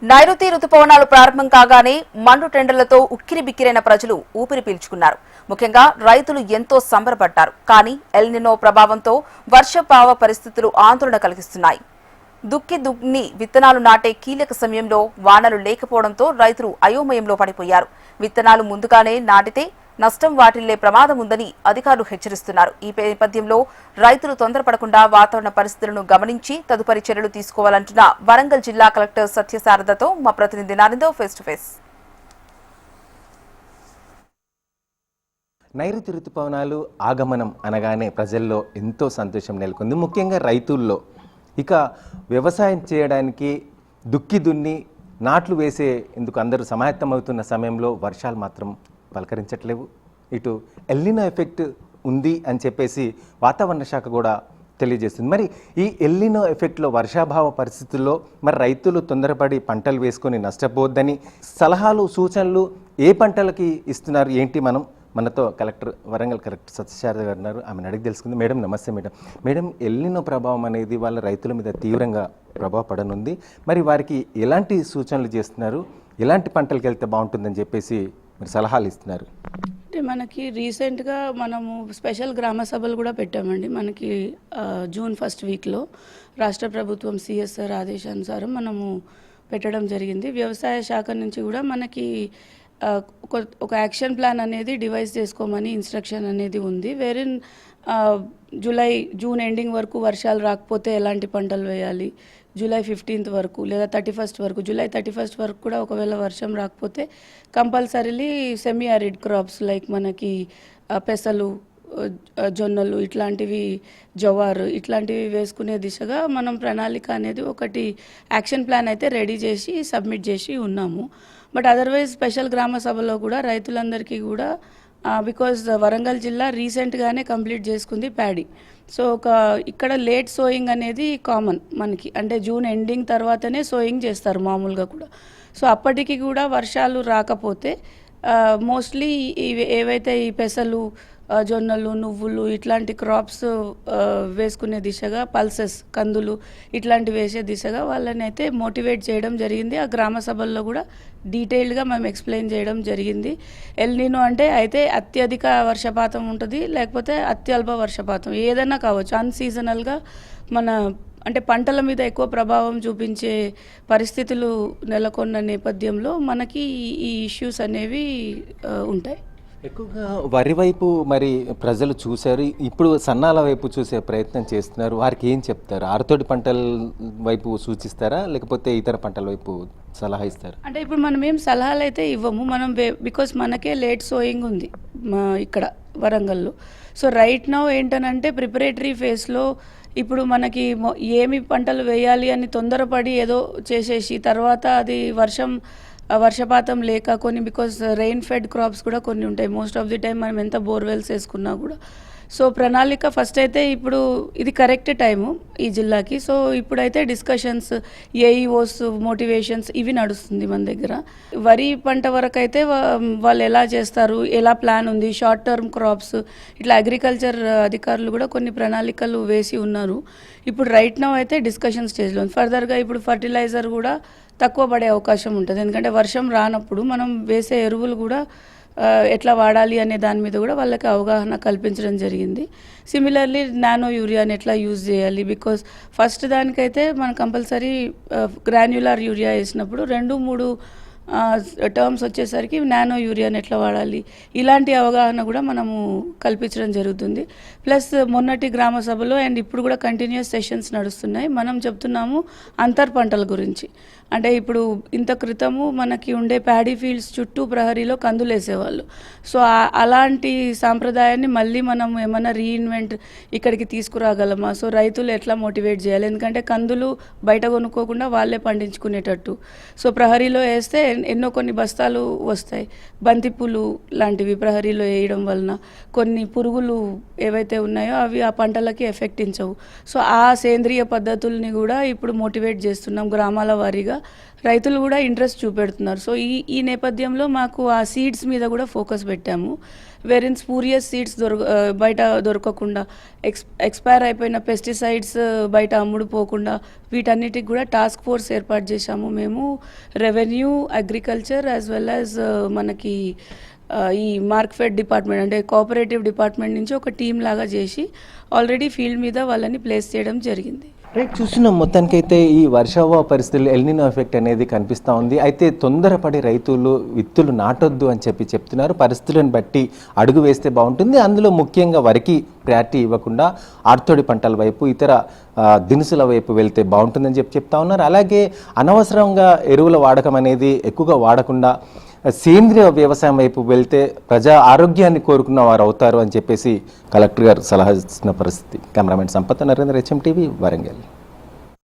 నైరుతి రుతుపవనాలు ప్రారంభం కాగానే మండు టెండర్లతో ఉక్కిరిబిక్కిరైన ప్రజలు ఊపిరి పీల్చుకున్నారు. ముఖ్యంగా రైతులు ఎంతో సంబరపడ్డారు. కానీ ఎల్నినో ప్రభావంతో వర్షపావ పరిస్థితులు ఆందోళన కలిగిస్తున్నాయి. దున్ని విత్తనాలు నాటే కీలక సమయంలో వానలు లేకపోవడంతో రైతులు అయోమయంలో పడిపోయారు. విత్తనాలు ముందుగానే నాటితే నష్టం వాటిల్లే ప్రమాదం ఉందని అధికారులు హెచ్చరిస్తున్నారు. ఈ నేపథ్యంలో రైతులు తొందరపడకుండా వాతావరణ పరిస్థితులను గమనించి తదుపరి చర్యలు తీసుకోవాలంటున్న వరంగల్ జిల్లా కలెక్టర్ సత్యశారదతో మా ప్రతినిధి నారిందో ఫేస్ టు ఫేస్. నైరుతి రుతుపవనాలు ఆగమనం అనగానే ప్రజల్లో ఎంతో సంతోషం నెలకొంది. ముఖ్యంగా రైతుల్లో ఇక వ్యవసాయం చేయడానికి దున్ని నాట్లు వేసే ఎందుకు అందరూ సమాయత్తమవుతున్న సమయంలో వర్షాలు మాత్రం పలకరించట్లేవు. ఇటు ఎల్నినో ఎఫెక్ట్ ఉంది అని చెప్పేసి వాతావరణ శాఖ కూడా తెలియజేస్తుంది. మరి ఈ ఎల్నినో ఎఫెక్ట్లో వర్షాభావ పరిస్థితుల్లో మరి రైతులు తొందరపడి పంటలు వేసుకొని నష్టపోవద్దని సలహాలు సూచనలు ఏ పంటలకి ఇస్తున్నారు ఏంటి? మనతో వరంగల్ కలెక్టర్ సత్యశారద గారు ఉన్నారు. ఆమెను అడిగి తెలుసుకుంది. మేడం నమస్తే. మేడం ఎల్నినో ప్రభావం అనేది వాళ్ళ రైతుల మీద తీవ్రంగా ప్రభావపడనుంది. మరి వారికి ఎలాంటి సూచనలు చేస్తున్నారు, ఎలాంటి పంటలకు వెళ్తే బాగుంటుందని చెప్పేసి మరి సలహాలు ఇస్తున్నారు? అంటే మనకి రీసెంట్గా మనము స్పెషల్ గ్రామ సభలు కూడా పెట్టామండి. మనకి జూన్ 1st వీక్లో రాష్ట్ర ప్రభుత్వం సిఎస్ఆర్ ఆదేశానుసారం మనము పెట్టడం జరిగింది. వ్యవసాయ శాఖ నుంచి కూడా మనకి ఒక యాక్షన్ ప్లాన్ అనేది డివైస్ చేసుకోమని ఇన్స్ట్రక్షన్ అనేది ఉంది. వేరిన్ జూన్ ఎండింగ్ వరకు వర్షాలు రాకపోతే ఎలాంటి పంటలు వేయాలి, జూలై 15th వరకు లేదా 31st వరకు, జూలై 31st వరకు కూడా ఒకవేళ వర్షం రాకపోతే compulsorily semi arid crops like మనకి పెసలు, జొన్నలు ఇట్లాంటివి, జవారు ఇట్లాంటివి వేసుకునే దిశగా మనం ప్రణాళిక అనేది ఒకటి యాక్షన్ ప్లాన్ అయితే రెడీ చేసి సబ్మిట్ చేసి ఉన్నాము. బట్ అదర్వైజ్ స్పెషల్ గ్రామ సభలో కూడా రైతులందరికీ కూడా బికాజ్ వరంగల్ జిల్లా రీసెంట్గానే కంప్లీట్ చేసుకుంది ప్యాడీ. సో ఇక్కడ లేట్ సోయింగ్ అనేది కామన్ మనకి, అంటే జూన్ ఎండింగ్ తర్వాతనే సోయింగ్ చేస్తారు మామూలుగా కూడా. సో అప్పటికి కూడా వర్షాలు రాకపోతే మోస్ట్లీ ఏవైతే ఈ పెసలు, జొన్నలు, నువ్వులు ఇట్లాంటి క్రాప్స్ వేసుకునే దిశగా, పల్సెస్, కందులు ఇట్లాంటివి వేసే దిశగా వాళ్ళని అయితే మోటివేట్ చేయడం జరిగింది. ఆ గ్రామ సభల్లో కూడా డీటెయిల్డ్గా మేము ఎక్స్ప్లెయిన్ చేయడం జరిగింది. ఎల్నినో అంటే అయితే అత్యధిక వర్షపాతం ఉంటుంది, లేకపోతే అత్యల్ప వర్షపాతం ఏదైనా కావచ్చు. అన్సీజనల్గా అంటే పంటల మీద ఎక్కువ ప్రభావం చూపించే పరిస్థితులు నెలకొన్న నేపథ్యంలో మనకి ఈ ఇష్యూస్ అనేవి ఉంటాయి. ఎక్కువగా వరి వైపు మరి ప్రజలు చూశారు, ఇప్పుడు సన్నాల వైపు చూసే ప్రయత్నం చేస్తున్నారు. వారికి ఏం చెప్తారు? ఆరుతోటి పంటల వైపు సూచిస్తారా, లేకపోతే ఇతర పంటల వైపు సలహా ఇస్తారా? అంటే ఇప్పుడు మనం ఏం సలహాలు అయితే ఇవ్వము, మనం బికాస్ మనకే లేట్ సోయింగ్ ఉంది ఇక్కడ వరంగల్లో. సో రైట్ నౌ ఏంటనంటే ప్రిపరేటరీ ఫేజ్లో ఇప్పుడు మనకి ఏమి పంటలు వేయాలి అని తొందరపడి ఏదో చేసేసి తర్వాత అది వర్షపాతం లేక కొన్ని, బికాస్ రెయిన్ ఫెడ్ క్రాప్స్ కూడా కొన్ని ఉంటాయి. మోస్ట్ ఆఫ్ ది టైం మనం ఎంత బోర్వెల్స్ వేసుకున్నా కూడా. సో ప్రణాళిక ఫస్ట్ అయితే ఇప్పుడు ఇది కరెక్ట్ టైము ఈ జిల్లాకి. సో ఇప్పుడైతే డిస్కషన్స్, ఏఈఓస్ మోటివేషన్స్ ఇవి నడుస్తుంది మన దగ్గర. వరి పంట వరకు అయితే వాళ్ళు ఎలా చేస్తారు, ఎలా ప్లాన్ ఉంది, షార్ట్ టర్మ్ క్రాప్స్ ఇట్లా అగ్రికల్చర్ అధికారులు కూడా కొన్ని ప్రణాళికలు వేసి ఉన్నారు. ఇప్పుడు రైట్ నౌ అయితే డిస్కషన్ స్టేజ్లో ఉంది. ఫర్దర్గా ఇప్పుడు ఫర్టిలైజర్ కూడా తక్కువ పడే అవకాశం ఉంటుంది, ఎందుకంటే వర్షం రానప్పుడు మనం వేసే ఎరువులు కూడా ఎట్లా వాడాలి అనే దాని మీద కూడా వాళ్ళకి అవగాహన కల్పించడం జరిగింది. సిమిలర్లీ నానో యూరియాని ఎట్లా యూజ్ చేయాలి, బికాస్ ఫస్ట్ దానికైతే మనం కంపల్సరీ గ్రాన్యులర్ యూరియా వేసినప్పుడు 2-3 టర్మ్స్ వచ్చేసరికి నానో యూరియాని ఎట్లా వాడాలి ఇలాంటి అవగాహన కూడా మనము కల్పించడం జరుగుతుంది. ప్లస్ మొన్నటి గ్రామ సభలో అండ్ ఇప్పుడు కూడా కంటిన్యూస్ సెషన్స్ నడుస్తున్నాయి. మనం చెప్తున్నాము అంతర్ పంటల గురించి. అంటే ఇప్పుడు ఇంత క్రితము మనకి ఉండే ప్యాడీ ఫీల్డ్స్ చుట్టూ ప్రహరీలో కందులు వేసేవాళ్ళు. సో అలాంటి సాంప్రదాయాన్ని మళ్ళీ మనం ఏమైనా రీఇన్వెంట్ ఇక్కడికి తీసుకురాగలమా? సో రైతులు ఎట్లా మోటివేట్ చేయాలి, ఎందుకంటే కందులు బయట కొనుక్కోకుండా వాళ్ళే పండించుకునేటట్టు. సో ప్రహరీలో వేస్తే ఎన్నో కొన్ని బస్తాలు వస్తాయి. బంతిపూలు లాంటివి ప్రహరీలో వేయడం వలన కొన్ని పురుగులు ఏవైతే ఉన్నాయో అవి ఆ పంటలకి ఎఫెక్ట్ ఇచ్చవు. సో ఆ సేంద్రియ పద్ధతుల్ని కూడా ఇప్పుడు మోటివేట్ చేస్తున్నాం గ్రామాల వారీగా. రైతులు కూడా ఇంట్రెస్ట్ చూపెడుతున్నారు. సో ఈ నేపథ్యంలో మాకు ఆ సీడ్స్ మీద కూడా ఫోకస్ పెట్టాము. వేరిన్ స్పూరియస్ సీడ్స్ బయట దొరకకుండా, ఎక్స్పైర్ అయిపోయిన పెస్టిసైడ్స్ బయట అమ్ముడుపోకుండా వీటన్నిటికి కూడా టాస్క్ ఫోర్స్ ఏర్పాటు చేశాము మేము. Revenue, agriculture as well as మనకి ఈ మార్కెట్ డిపార్ట్మెంట్ అంటే కోఆపరేటివ్ డిపార్ట్మెంట్ నుంచి ఒక టీం లాగా చేసి ఆల్రెడీ ఫీల్డ్ మీద వాళ్ళని ప్లేస్ చేయడం జరిగింది. రైట్, చూస్తున్నాం మొత్తానికైతే ఈ వర్షాభావ పరిస్థితులు ఎల్నినో ఎఫెక్ట్ అనేది కనిపిస్తూ ఉంది. అయితే తొందరపడి రైతులు విత్తులు నాటొద్దు అని చెప్తున్నారు. పరిస్థితులను బట్టి అడుగు వేస్తే బాగుంటుంది. అందులో ముఖ్యంగా వరికి ప్రయారిటీ ఇవ్వకుండా ఆర్తోడి పంటల వైపు, ఇతర దినుసుల వైపు వెళ్తే బాగుంటుందని చెప్తా ఉన్నారు. అలాగే అనవసరంగా ఎరువుల వాడకం అనేది ఎక్కువగా వాడకుండా సేంద్రియ వ్యవసాయం వైపు వెళ్తే ప్రజా ఆరోగ్యాన్ని కోరుకున్న వారు అవుతారు అని చెప్పేసి కలెక్టర్ గారు సలహా ఇస్తున్న పరిస్థితి. Cameraman Sampath, Narendra, HM TV, Warangal.